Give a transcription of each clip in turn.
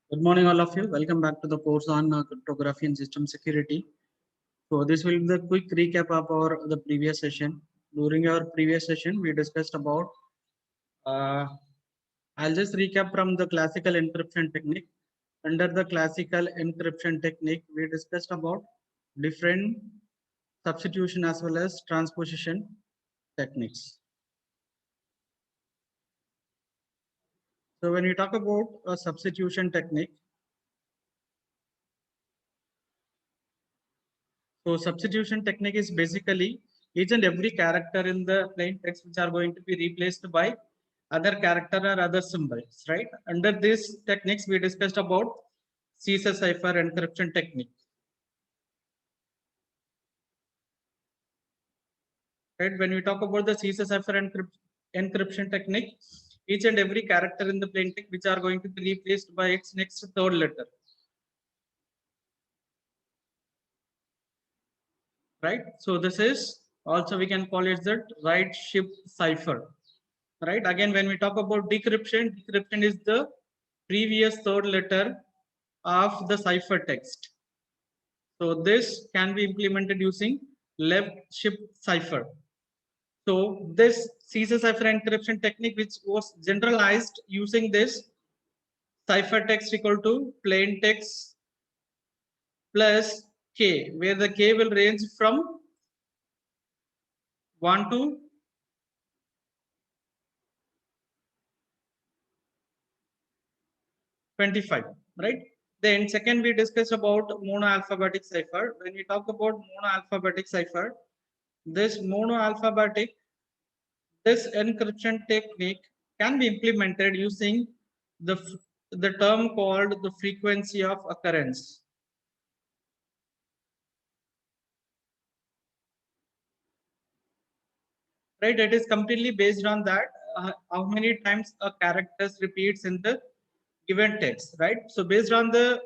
Good morning, all of you. Welcome back to the course on cryptography and system security. So this will be the quick recap of the previous session. During our previous session, we discussed about. I'll just recap from the classical encryption technique. Under the classical encryption technique, we discussed about different substitution as well as transposition techniques. So when we talk about a substitution technique, so substitution technique is basically each and every character in the plain text which are going to be replaced by other character or other symbols, right? Under these techniques, we discussed about Caesar cipher encryption technique. Right? When we talk about the Caesar cipher encryption technique, each and every character in the plain text which are going to be replaced by its next third letter. Right? So this is also we can call it the right shift cipher. Right? Again, when we talk about decryption, decryption is the previous third letter of the cipher text. So this can be implemented using left shift cipher. So this Caesar cipher encryption technique, which was generalized using this cipher text equal to plain text plus k, where the k will range from 1 to 25, right? Then second we discussed about monoalphabetic cipher. When we talk about monoalphabetic cipher, this monoalphabetic, this encryption technique can be implemented using the term called the frequency of occurrence. Right? It is completely based on that how many times a character repeats in the given text, right? So based on the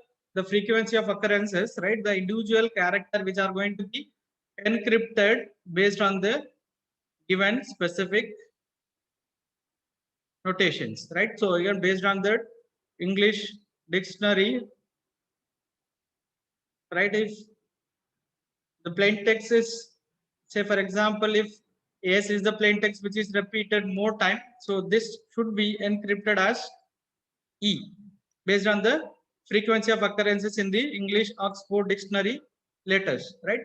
frequency of occurrences, right, the individual character which are going to be encrypted based on the given specific notations, right? So again, based on the English dictionary, right, if the plain text is, say for example, if s is the plain text which is repeated more time, so this should be encrypted as e based on the frequency of occurrences in the English Oxford Dictionary letters, right?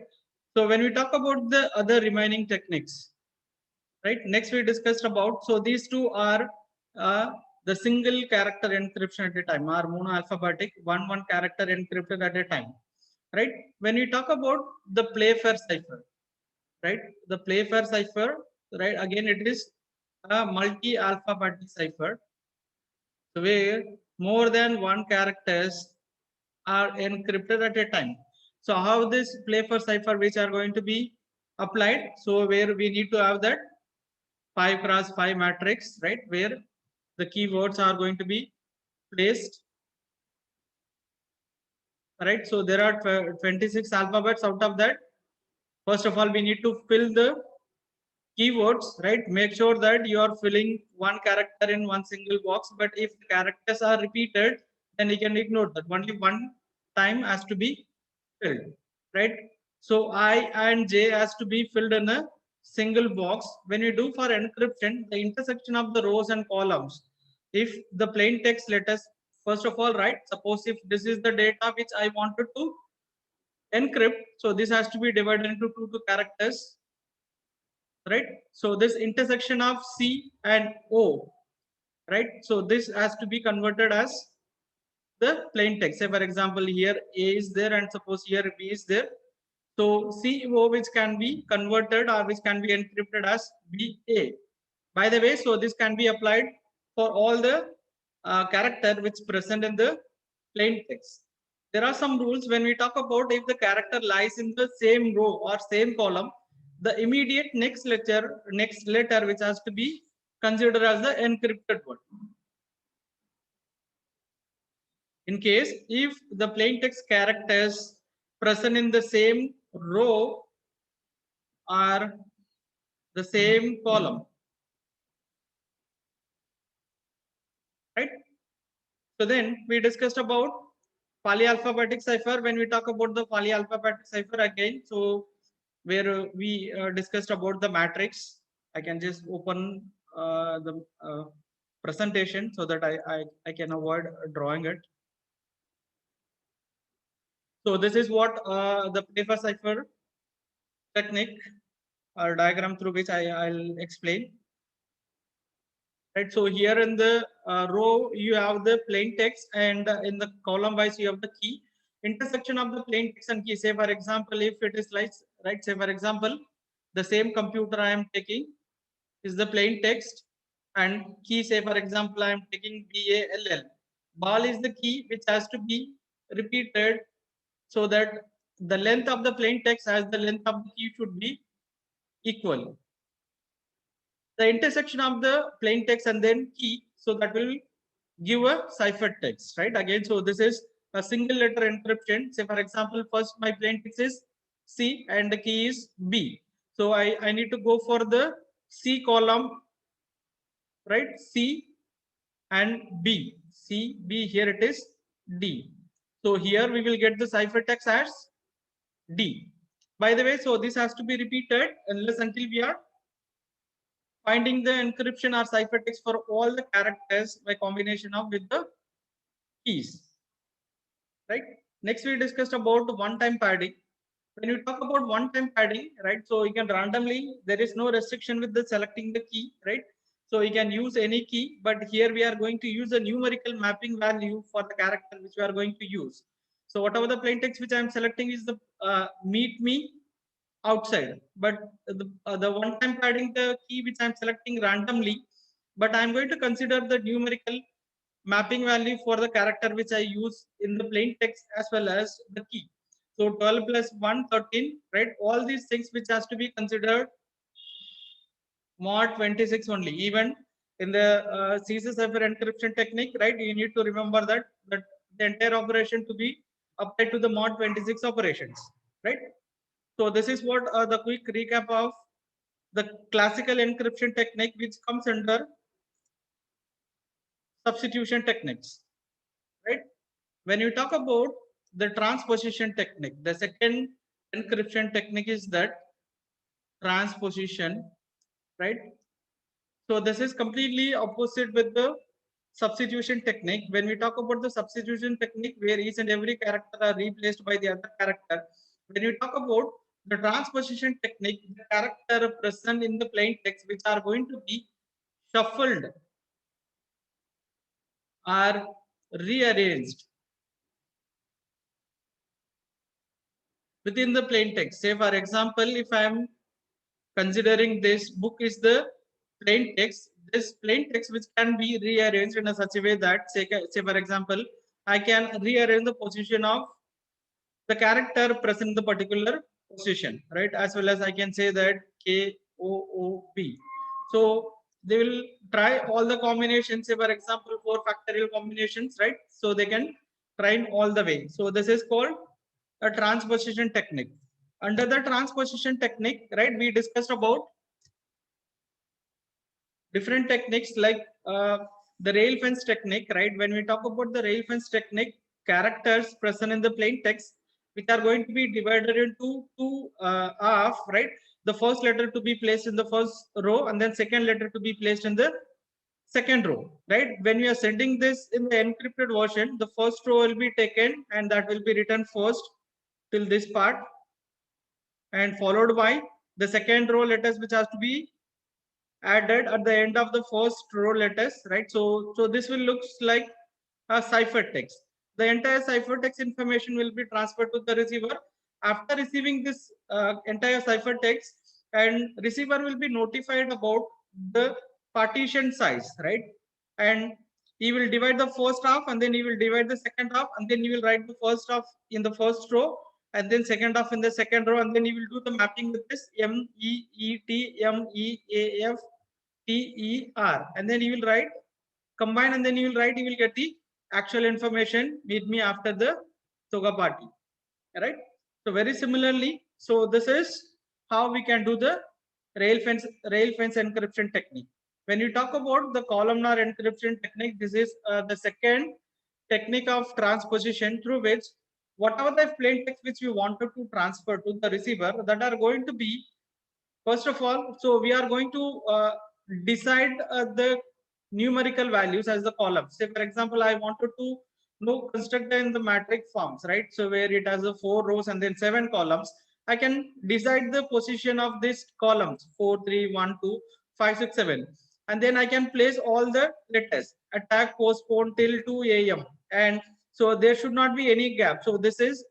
So when we talk about the other remaining techniques, right, next we discussed about, so these two are uh, the single character encryption at a time, or monoalphabetic one character encrypted at a time, right? When we talk about the Playfair cipher, right, the Playfair cipher, right, again it is a multi-alphabetic cipher where more than one characters are encrypted at a time. So how this Playfair cipher which are going to be applied? So where we need to have that 5 cross 5 matrix, right, where the keywords are going to be placed, right? So there are 26 alphabets. Out of that, first of all, we need to fill the keywords, right? Make sure that you are filling one character in one single box, but if the characters are repeated, then you can ignore that. Only one time has to be filled, right? So I and J has to be filled in a single box. When you do for encryption, the intersection of the rows and columns, if the plain text letters, first of all, right, suppose if this is the data which I wanted to encrypt, so this has to be divided into two characters, right? So this intersection of C and O, right? So this has to be converted as the plain text. Say for example, here A is there and suppose here B is there. So CO which can be converted or which can be encrypted as BA. By the way, so this can be applied for all the character which present in the plain text. There are some rules when we talk about if the character lies in the same row or same column, the immediate next letter which has to be considered as the encrypted one. In case if the plain text characters present in the same row or the same column, right? So then we discussed about polyalphabetic cipher. When we talk about the polyalphabetic cipher again, so where we discussed about the matrix. I can just open the presentation so that I can avoid drawing it. So this is what the paper cipher technique or diagram through which I'll explain. Right. So here in the row you have the plain text, and in the column wise you have the key. Intersection of the plain text and key. Say for example, if it is like, right. Say for example, the same computer I am taking is the plain text, and key. Say for example, I am taking BALL. Ball is the key which has to be repeated so that the length of the plain text as the length of the key should be equal. The intersection of the plain text and then key, so that will give a cipher text, right? Again, so this is a single letter encryption. Say for example, first my plain text is C and the key is B. So I need to go for the C column, right? C and B. C, B, here it is D. So here we will get the ciphertext as D. By the way, so this has to be repeated unless until we are finding the encryption or ciphertext for all the characters by combination of with the keys. Right. Next, we discussed about one-time padding. When you talk about one-time padding, right? So you can randomly, there is no restriction with the selecting the key, right? So you can use any key, but here we are going to use a numerical mapping value for the character which we are going to use. So whatever the plain text which I am selecting is the meet me outside, but the one-time padding the key which I'm selecting randomly, but I'm going to consider the numerical mapping value for the character which I use in the plain text as well as the key. So 12 plus 1, 13, right? All these things which has to be considered mod 26 only. Even in the CC cipher encryption technique, right? You need to remember that the entire operation to be applied to the mod 26 operations, right? So this is what the quick recap of the classical encryption technique, which comes under substitution techniques, right? When you talk about the transposition technique, the second encryption technique is that transposition, right? So this is completely opposite with the substitution technique. When we talk about the substitution technique, where each and every character are replaced by the other character, when you talk about the transposition technique, the character present in the plain text which are going to be shuffled or rearranged within the plain text. Say for example, if I am considering this book is the plain text, this plain text which can be rearranged in a such a way that say for example, I can rearrange the position of the character present in the particular position, right? As well as I can say that KOOP. So they will try all the combinations, say for example, 4 factorial combinations, right? So they can try in all the way. So this is called a transposition technique. Under the transposition technique, right, we discussed about different techniques like the rail fence technique, right? When we talk about the rail fence technique, characters present in the plain text, which are going to be divided into two half, right? The first letter to be placed in the first row, and then second letter to be placed in the second row, right? When we are sending this in the encrypted version, the first row will be taken and that will be written first till this part, and followed by the second row letters which has to be added at the end of the first row letters, right? So this will looks like a ciphertext. The entire ciphertext information will be transferred to the receiver. After receiving this entire ciphertext, and receiver will be notified about the partition size, right? And he will divide the first half, and then he will divide the second half, and then he will write the first half in the first row, and then second half in the second row, and then he will do the mapping with this MEET MEAF and then you will write combine, and then you will write, you will get the actual information meet me after the toga party, right? So very similarly, so this is how we can do the rail fence encryption technique. When you talk about the columnar encryption technique, this is the second technique of transposition through which whatever the plain text which we wanted to transfer to the receiver, that are going to be, first of all, so we are going to decide the numerical values as the columns. Say, for example, I wanted to construct in the matrix forms, right? So where it has a 4 rows and then 7 columns, I can decide the position of these columns 4, 3, 1, 2, 5, 6, 7, and then I can place all the letters attack, postpone till 2 a.m. and so there should not be any gap. So this is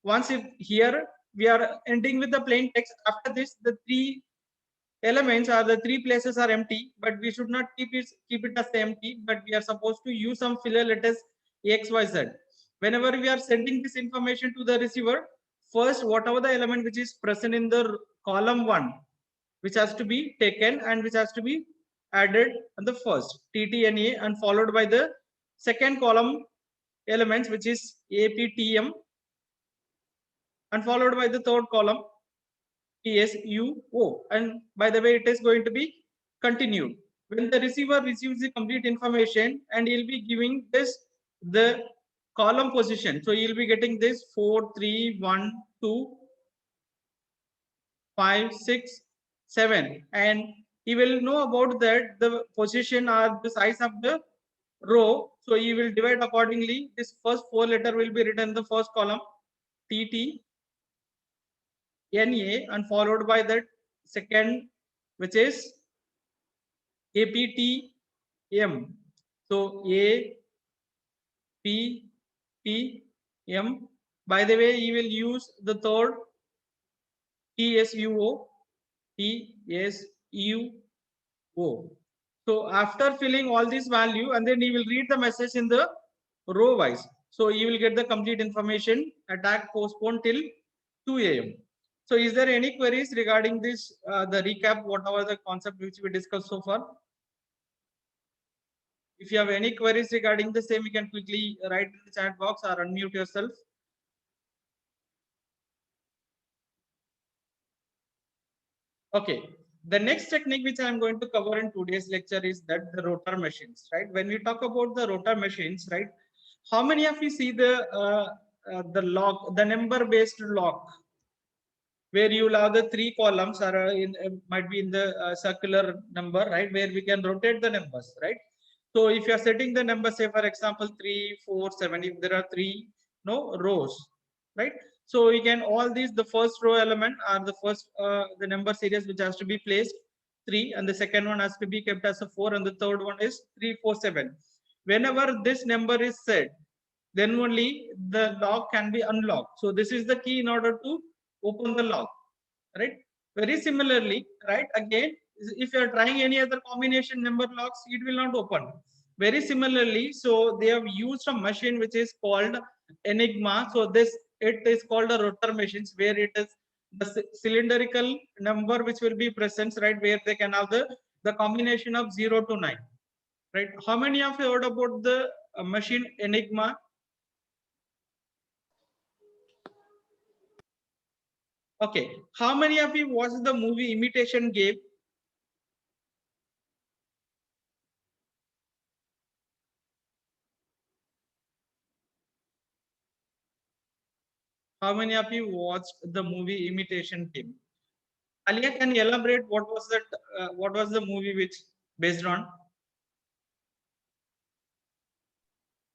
once if here we are ending with the plain text. After this, the 3 elements or the 3 places are empty, but we should not keep it as empty, but we are supposed to use some filler letters XYZ. Whenever we are sending this information to the receiver, first whatever the element which is present in the column 1, which has to be taken and which has to be added on the first TTNA, and followed by the second column elements which is APTM, and followed by the third column TSUO. And by the way, it is going to be continued. When the receiver receives the complete information, and he'll be giving this the column position. So you'll be getting this 4, 3, 1, 2, 5, 6, 7, and he will know about that the position or the size of the row. So he will divide accordingly. This first 4 letter will be written in the first column TT NA, and followed by that second, which is APTM. So APTM. By the way, you will use the third TSUO. So after filling all this value, and then you will read the message in the row wise. So you will get the complete information, attack postponed till 2 a.m. So is there any queries regarding this, the recap, whatever the concept which we discussed so far? If you have any queries regarding the same, you can quickly write in the chat box or unmute yourself. Okay. The next technique which I am going to cover in today's lecture is that the rotor machines, right? When we talk about the rotor machines, right? How many of you see the log, the number-based log, where you will have the 3 columns or might be in the circular number, right? Where we can rotate the numbers, right? So if you are setting the number, say for example 3, 4, 7, if there are 3 rows, right? So we can all these, the first row element are the first the number series which has to be placed 3, and the second one has to be kept as a 4, and the third one is 3, 4, 7. Whenever this number is set, then only the lock can be unlocked. So this is the key in order to open the lock, right? Very similarly, right, again, if you are trying any other combination number locks, it will not open. Very similarly, so they have used a machine which is called Enigma. So this, it is called a rotor machines, where it is the cylindrical number which will be present, right, where they can have the combination of 0 to 9, right? How many of you heard about the machine Enigma? Okay, how many of you watched the movie Imitation Game? How many of you watched the movie Imitation Game? Alia, can you elaborate what was that? What was the movie which based on?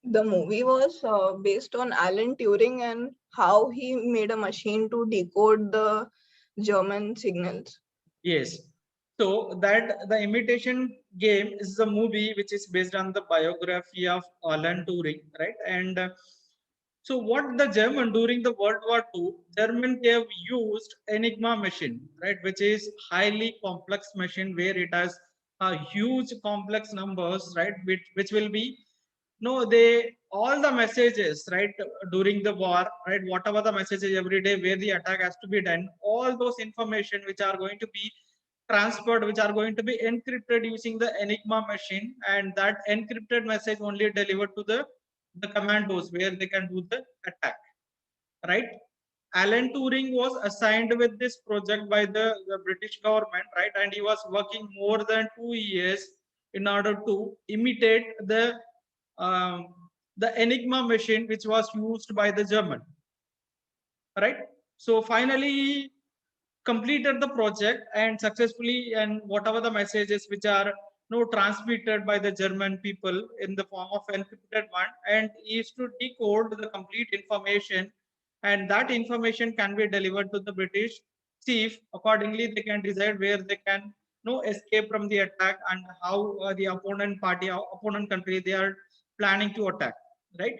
The movie was based on Alan Turing and how he made a machine to decode the German signals. Yes. So that the Imitation Game is a movie which is based on the biography of Alan Turing, right? And so what the German during the World War II, German have used Enigma machine, right, which is highly complex machine where it has a huge complex numbers, right, which will be no, they all the messages, right, during the war, right, whatever the messages every day where the attack has to be done, all those information which are going to be transferred, which are going to be encrypted using the Enigma machine, and that encrypted message only delivered to the commandos where they can do the attack, right? Alan Turing was assigned with this project by the British government, right? And he was working more than 2 years in order to imitate um, the Enigma machine, which was used by the German. Right. So finally, he completed the project and successfully, and whatever the messages which are transmitted by the German people in the form of encrypted one, and is to decode the complete information, and that information can be delivered to the British chief. Accordingly, they can decide where they can escape from the attack, and how the opponent party or opponent country they are planning to attack, right?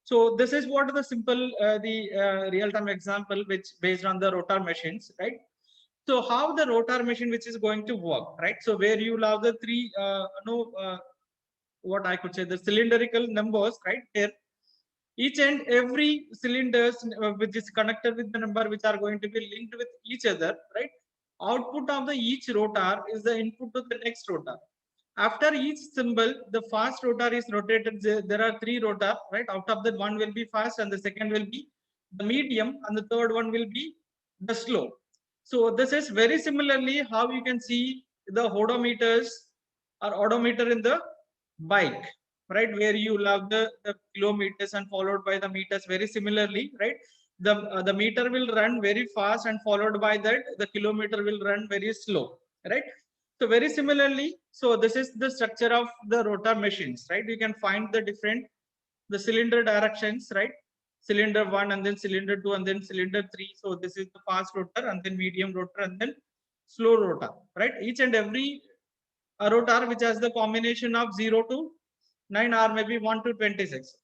So this is what the simple the real-time example which based on the rotor machines, right? So how the rotor machine which is going to work, right? So where you have the three what I could say, the cylindrical numbers, right? Here each and every cylinders which is connected with the number which are going to be linked with each other, right? Output of the each rotor is the input to the next rotor. After each symbol, the fast rotor is rotated. There are three rotor, right? Out of that, one will be fast, and the second will be the medium, and the third one will be the slow. So this is very similarly how you can see the odometers or odometer in the bike, right? Where you love the kilometers and followed by the meters. Very similarly, right? The meter will run very fast, and followed by that the kilometer will run very slow, right? So very similarly, so this is the structure of the rotor machines, right? You can find the different the cylinder directions, right? Cylinder 1, and then cylinder 2, and then cylinder 3. So this is the fast rotor, and then medium rotor, and then slow rotor, right? Each and every rotor which has the combination of 0 to 9 or maybe 1 to 26,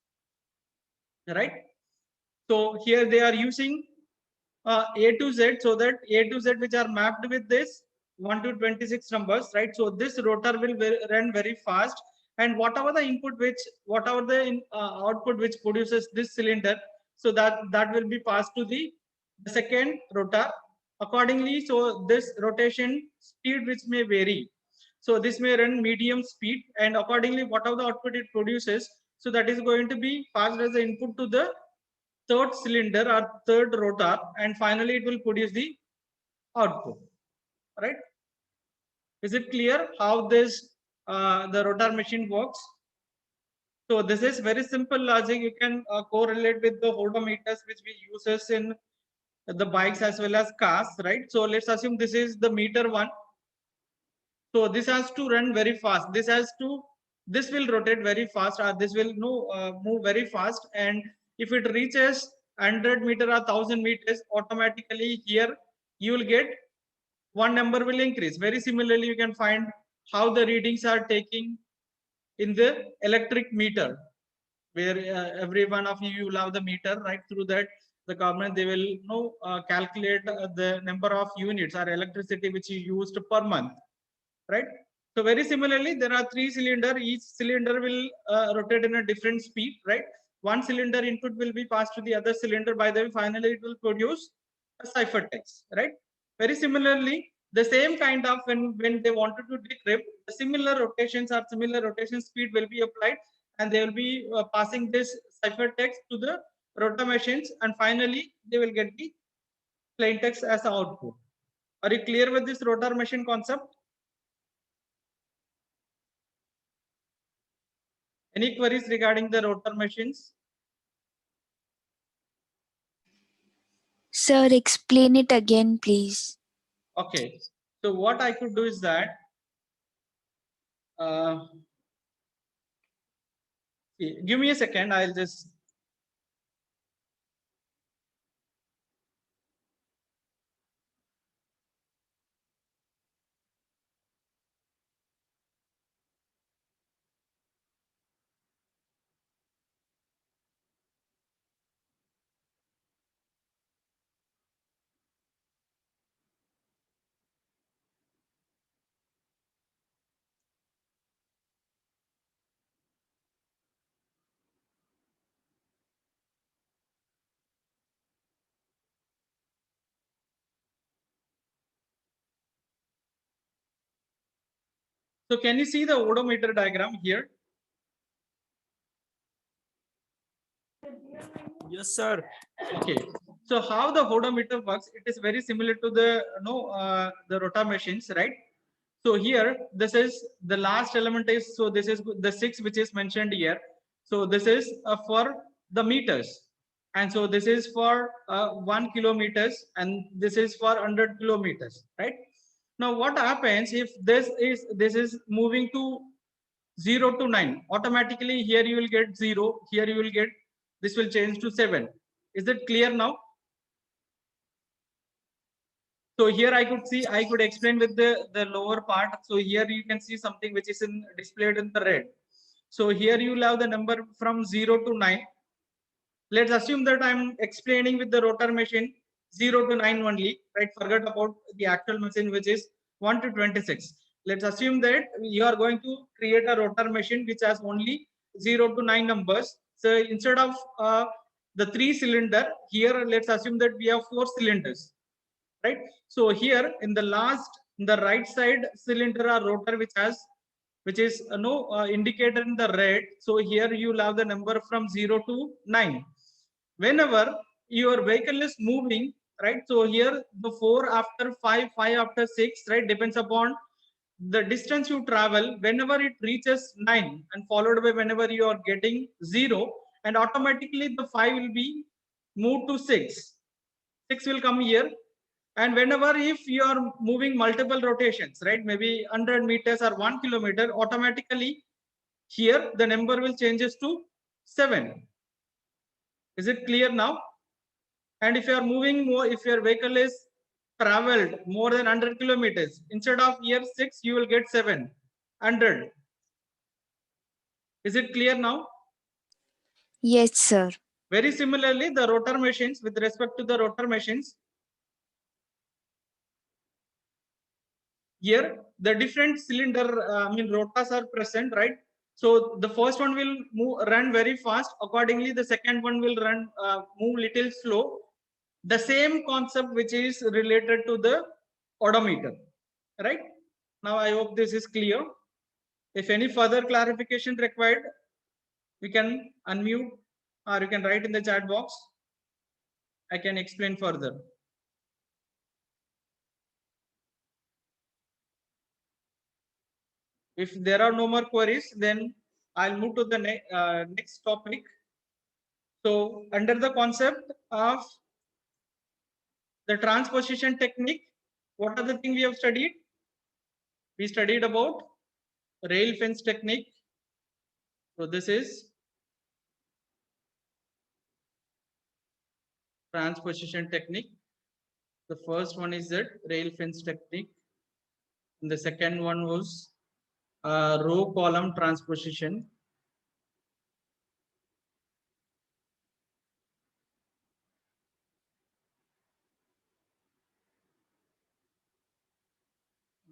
right? So here they are using A to Z, so that A to Z which are mapped with this 1 to 26 numbers, right? So this rotor will run very fast, and whatever the input which, whatever the output which produces this cylinder, so that will be passed to the second rotor accordingly. So this rotation speed which may vary, so this may run medium speed, and accordingly whatever the output it produces, so that is going to be passed as the input to the third cylinder or third rotor, and finally it will produce the output, right? Is it clear how this the rotor machine works? So this is very simple logic. You can correlate with the odometers which we uses in the bikes as well as cars, right? So let's assume this is the meter one. So this has to run very fast. This will rotate very fast, or this will move very fast. And if it reaches 100 meter or 1000 meters, automatically here you will get one number will increase. Very similarly, you can find how the readings are taking in the electric meter, where every one of you will have the meter, right? Through that, the government they will calculate the number of units or electricity which you used per month, right? So very similarly, there are three cylinder. Each cylinder will rotate in a different speed, right? One cylinder input will be passed to the other cylinder. By the way, finally, it will produce a ciphertext, right? Very similarly, the same kind of when they wanted to decrypt, the similar rotations or similar rotation speed will be applied, and they will be passing this ciphertext to the rotor machines, and finally they will get the plain text as the output. Are you clear with this rotor machine concept? Any queries regarding the rotor machines? Sir, explain it again, please. Okay. So what I could do is that give me a second. I'll just so can you see the odometer diagram here? Yes, sir. Okay. So how the odometer works? It is very similar to the the rotor machines, right? So here, this is the last element is, so this is the 6 which is mentioned here. So this is for the meters, and so this is for 1 kilometers, and this is for 100 kilometers, right? Now what happens if this is moving to 0 to 9? Automatically here you will get 0, here you will get, this will change to 7. Is it clear now? So here I could explain with the lower part. So here you can see something which is displayed in the red. So here you will have the number from 0 to 9. Let's assume that I'm explaining with the rotor machine 0 to 9 only, right? Forget about the actual machine which is 1 to 26. Let's assume that you are going to create a rotor machine which has only 0 to 9 numbers. So instead of the 3 cylinder, here let's assume that we have 4 cylinders, right? So here in the right side cylinder or rotor which is indicated in the red. So here you will have the number from 0 to 9. Whenever your vehicle is moving, right? So here the 4 after 5, 5 after 6, right? Depends upon the distance you travel. Whenever it reaches 9 and followed by whenever you are getting 0, and automatically the 5 will be moved to 6. 6 will come here. And whenever if you are moving multiple rotations, right? Maybe 100 meters or 1 kilometer, automatically here the number will changes to 7. Is it clear now? And if you are moving more, if your vehicle is traveled more than 100 kilometers, instead of here 6, you will get 700. Is it clear now? Yes, sir. Very similarly, the rotor machines, with respect to the rotor machines, here the different cylinder, rotors are present, right? So the first one will run very fast. Accordingly, the second one will move little slow. The same concept which is related to the odometer, right? Now I hope this is clear. If any further clarification required, we can unmute or you can write in the chat box. I can explain further. If there are no more queries, then I'll move to the next topic. So under the concept of the transposition technique, what are the things we have studied? We studied about rail fence technique. So this is transposition technique. The first one is that rail fence technique. And the second one was row column transposition.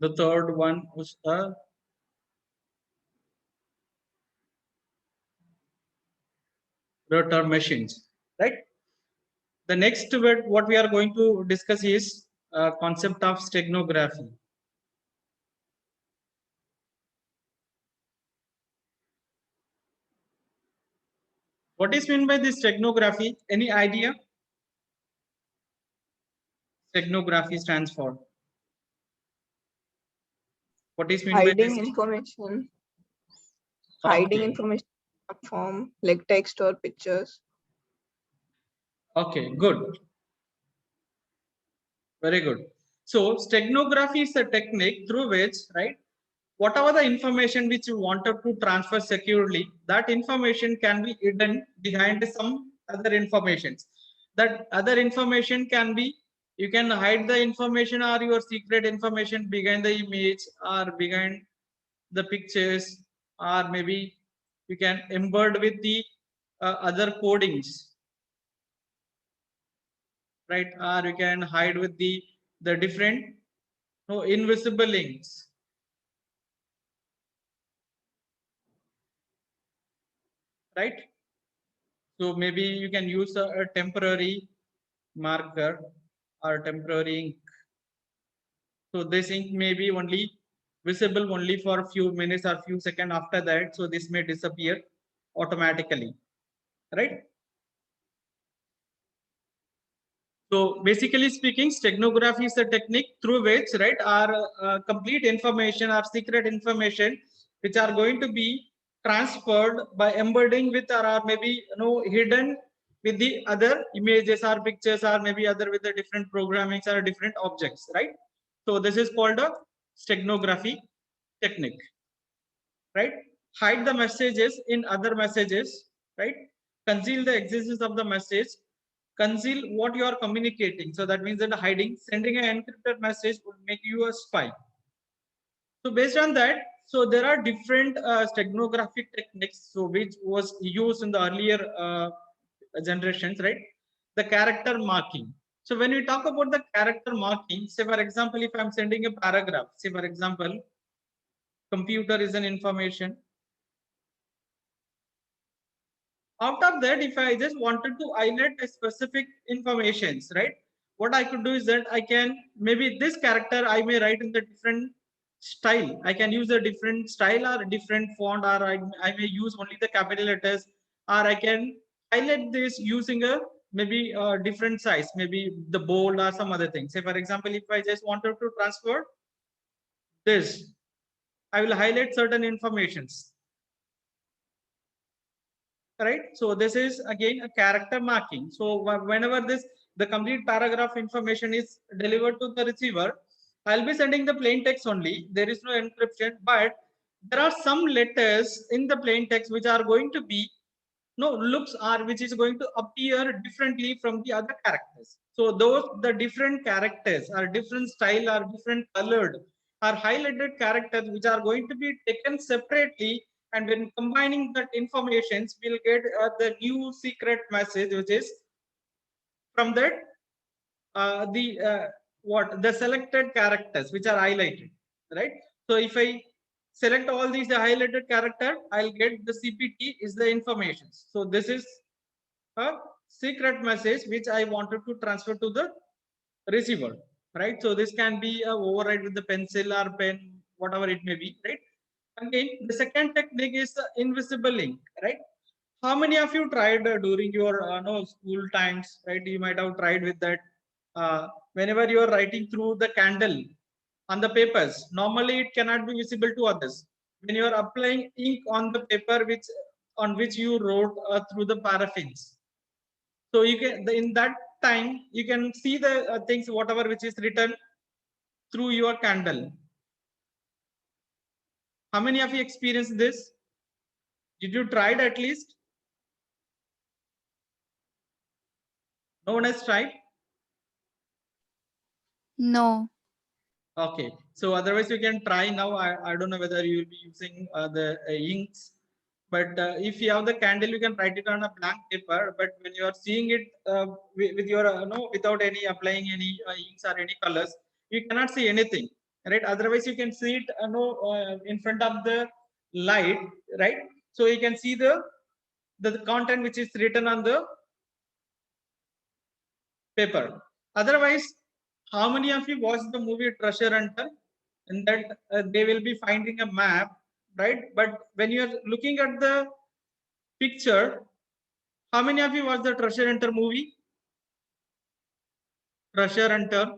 The third one was rotor machines, right? The next word what we are going to discuss is concept of steganography. What is meant by this steganography? Any idea? Steganography stands for. What is meant by Hiding this? information. Hiding Okay. information in a form like text or pictures. Okay, good. Very good. So steganography is a technique through which, right, whatever the information which you wanted to transfer securely, that information can be hidden behind some other informations. That other information can be, you can hide the information or your secret information behind the image or behind the pictures, or maybe you can embed with the other codings, right? Or you can hide with the different invisible links. Right? So maybe you can use a temporary marker or temporary ink. So this ink may be only visible only for a few minutes or few seconds after that. So this may disappear automatically, right? So basically speaking, steganography is a technique through which, right, our complete information, our secret information, which are going to be transferred by embedding with or maybe hidden with the other images or pictures or maybe other with the different programmings or different objects, right? So this is called a steganography technique, right? Hide the messages in other messages, right? Conceal the existence of the message, conceal what you are communicating. So that means that hiding, sending an encrypted message would make you a spy. So based on that, so there are different steganographic techniques, so which was used in the earlier generations, right? The character marking. So when we talk about the character marking, say for example, if I'm sending a paragraph, say for example, computer is an information. Out of that, if I just wanted to highlight a specific informations, right? What I could do is that I can, maybe this character I may write in the different style. I can use a different style or a different font, or I may use only the capital letters, or I can highlight this using a maybe a different size, maybe the bold or some other thing. Say for example, if I just wanted to transfer this, I will highlight certain informations, right? So this is again a character marking. So whenever the complete paragraph information is delivered to the receiver, I'll be sending the plain text only. There is no encryption, but there are some letters in the plain text which are going to be looks are which is going to appear differently from the other characters. So those the different characters are different style are different colored are highlighted characters which are going to be taken separately, and when combining that informations we'll get the new secret message which is from that the what the selected characters which are highlighted, right? So if I select all these the highlighted character, I'll get the CPT is the information. So this is a secret message which I wanted to transfer to the receiver, right? So this can be a override with the pencil or pen, whatever it may be, right? Again, the second technique is invisible ink, right? How many of you tried during your no school times, right? You might have tried with that. Whenever you are writing through the candle on the papers, normally it cannot be visible to others. When you are applying ink on the paper which on which you wrote through the paraffins, so you can in that time you can see the things whatever which is written through your candle. How many of you experienced this? Did you try it at least? No one has tried. No. Okay, so otherwise you can try now. I don't know whether you will be using the inks, but if you have the candle, you can write it on a blank paper. But when you are seeing it with your no without any applying any inks or any colors, you cannot see anything, right? Otherwise, you can see it in front of the light, right? So you can see the content which is written on the paper. Otherwise, how many of you watched the movie Treasure Hunter? In that they will be finding a map, right? But when you are looking at the picture, how many of you watched the Treasure Hunter movie? Treasure Hunter.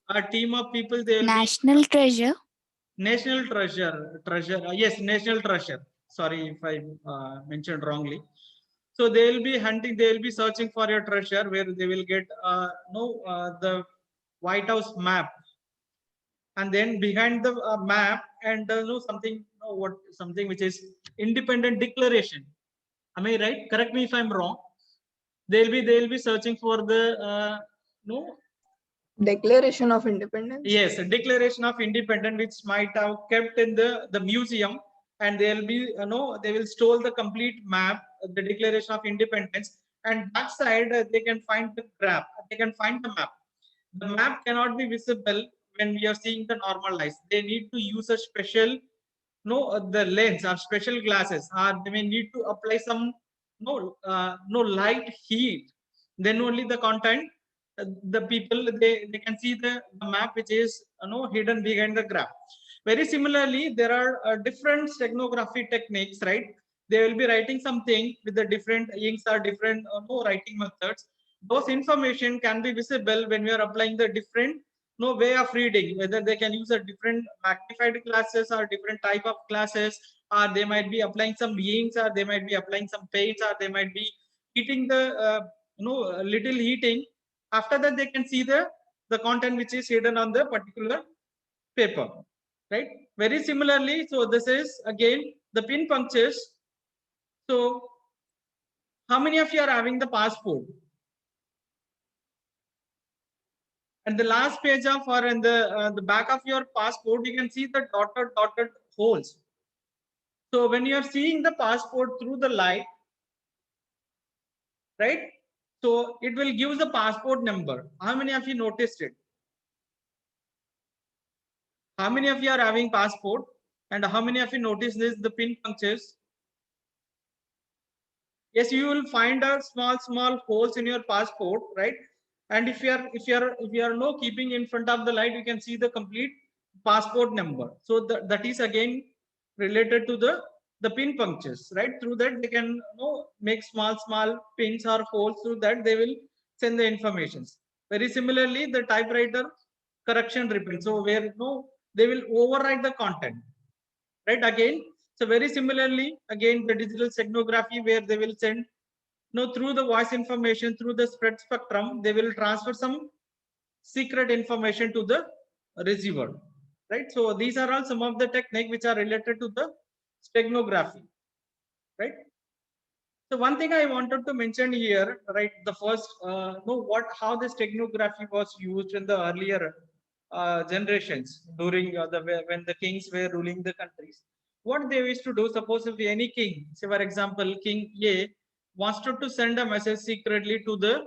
A team of people, they will be National treasure. National Treasure. Yes, National Treasure. Sorry if I mentioned wrongly. So they will be hunting, they will be searching for your treasure where they will get the White House map, and then behind the map and something what something which is independent declaration. Am I right? Correct me if I'm wrong. They'll be searching for the no Declaration of Independence. yes, a declaration of independence which might have kept in the museum, and they'll be they will store the complete map, the declaration of independence, and backside they can find the graph, they can find the map. The map cannot be visible when we are seeing the normal lights. They need to use a special the lens or special glasses, or they may need to apply some no light heat. Then only the content the people they can see the map which is hidden behind the graph. Very similarly, there are different steganography techniques, right? They will be writing something with the different inks or different writing methods. Those information can be visible when we are applying the different no way of reading, whether they can use a different magnified glasses or different type of glasses, or they might be applying some inks, or they might be applying some paints, or they might be heating the a little heating. After that, they can see the content which is hidden on the particular paper, right? Very similarly, so this is again the pin punctures. So how many of you are having the passport? And the last page of, or in the back of your passport, you can see the dotted holes. So when you are seeing the passport through the light, right? So it will give the passport number. How many of you noticed it? How many of you are having passport? And how many of you noticed this, the pin punctures? Yes, you will find a small holes in your passport, right? And if you are no keeping in front of the light, you can see the complete passport number. So that is again related to the pin punctures, right? Through that they can make small pins or holes. Through that they will send the informations. Very similarly, the typewriter correction ribbon, so where they will overwrite the content, right? Again, so very similarly, again the digital steganography, where they will send through the voice information, through the spread spectrum, they will transfer some secret information to the receiver, right? So these are all some of the technique which are related to the steganography, right? So one thing I wanted to mention here, right? The first, how the steganography was used in the earlier generations during when the kings were ruling the countries. What they used to do, suppose if any king, say for example, King A wanted to send a message secretly to the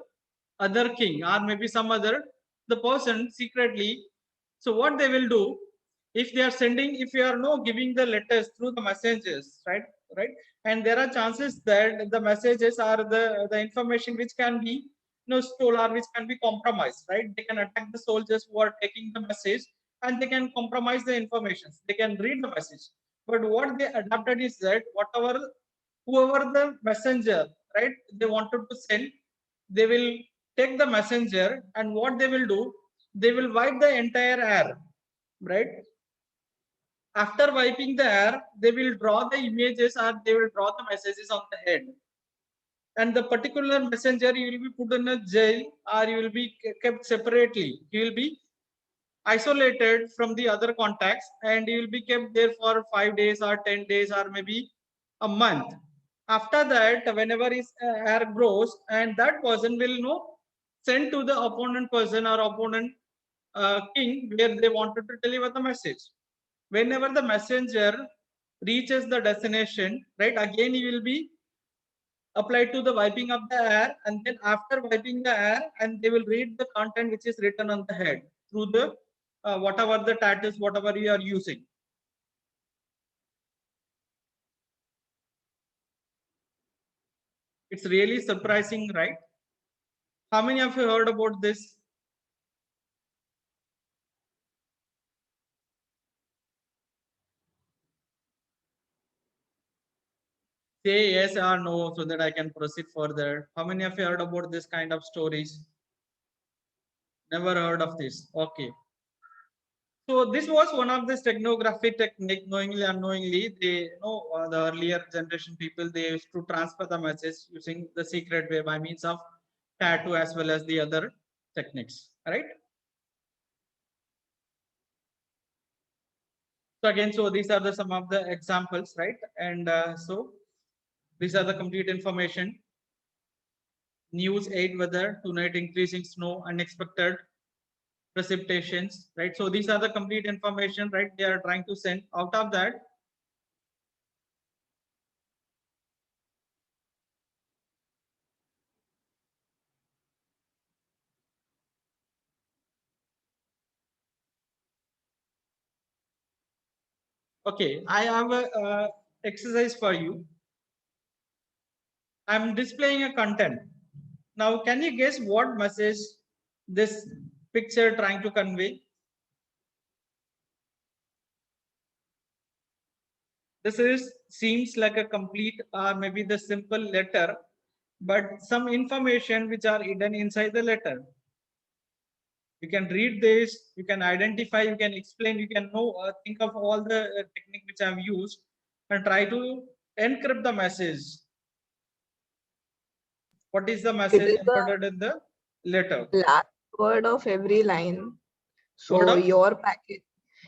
other king, or maybe some other the person secretly. So what they will do, if they are sending, if you are giving the letters through the messages, right, and there are chances that the messages are the information which can be stolen, or which can be compromised, right? They can attack the soldiers who are taking the message, and they can compromise the information. They can read the message, but what they adapted is that whoever the messenger, right, they wanted to send, they will take the messenger, and what they will do, they will wipe the entire air, right? After wiping the air, they will draw the images, or they will draw the messages on the head. And the particular messenger, you will be put in a jail, or you will be kept separately. He will be isolated from the other contacts, and he will be kept there for 5 days or 10 days or maybe a month. After that, whenever his hair grows, and that person will send to the opponent person or opponent king, where they wanted to deliver the message. Whenever the messenger reaches the destination, right, again he will be applied to the wiping of the air, and then after wiping the air, and they will read the content which is written on the head through the whatever the tattoos, whatever you are using. It's really surprising, right? How many of you heard about this? Say yes or no so that I can proceed further. How many of you heard about this kind of stories? Never heard of this. Okay. So this was one of the steganography technique. Knowingly, unknowingly, they the earlier generation people, they used to transfer the message using the secret way by means of tattoo as well as the other techniques. Right. So again, so these are the some of the examples, right? And so these are the complete information. News, aid, weather, tonight increasing snow, unexpected precipitations, right? So these are the complete information, right? They are trying to send. Out of that, okay, I have a exercise for you. I'm displaying a content. Now, can you guess what message this picture trying to convey? This is seems like a complete or maybe the simple letter, but some information which are hidden inside the letter. You can read this, you can identify, you can explain, you can know, think of all the technique which I've used and try to encrypt the message. What is the It message is the encoded in the letter? last word of every line. Word So of? your package,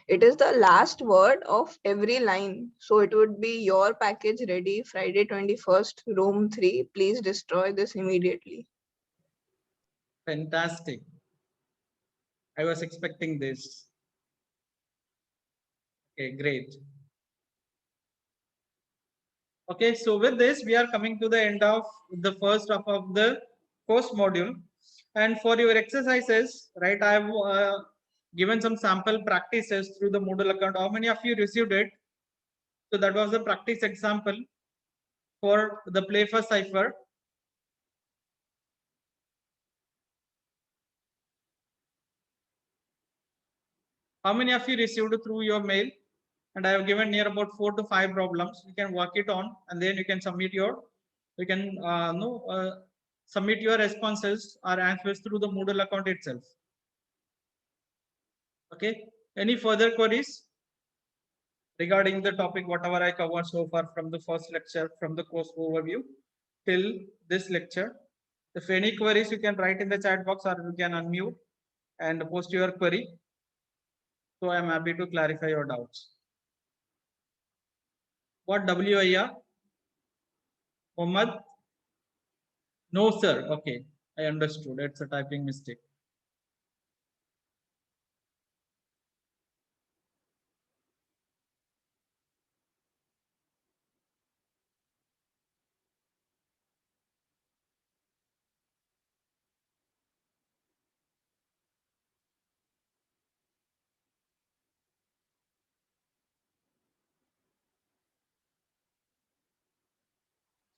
it is the last word of every line. So it would be your package ready Friday 21st, room 3. Please destroy this immediately. Fantastic. I was expecting this. Okay, great. Okay, so with this, we are coming to the end of the first half of the course module. And for your exercises, right, I have given some sample practices through the Moodle account. How many of you received it? So that was the practice example for the play for cipher. How many of you received through your mail? And I have given near about 4 to 5 problems. You can work it on, and then you can submit your, you can submit your responses or answers through the Moodle account itself. Okay. Any further queries regarding the topic, whatever I covered so far from the first lecture, from the course overview till this lecture? If any queries, you can write in the chat box or you can unmute and post your query. So I am happy to clarify your doubts. What WIR? Mohammed? No, sir. Okay, I understood. It's a typing mistake.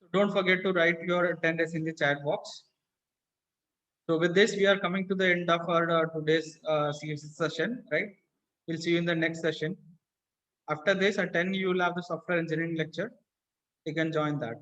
So don't forget to write your attendance in the chat box. So with this, we are coming to the end of our today's CSS session, right? We'll see you in the next session. After this, at 10, you will have the software engineering lecture. You can join that.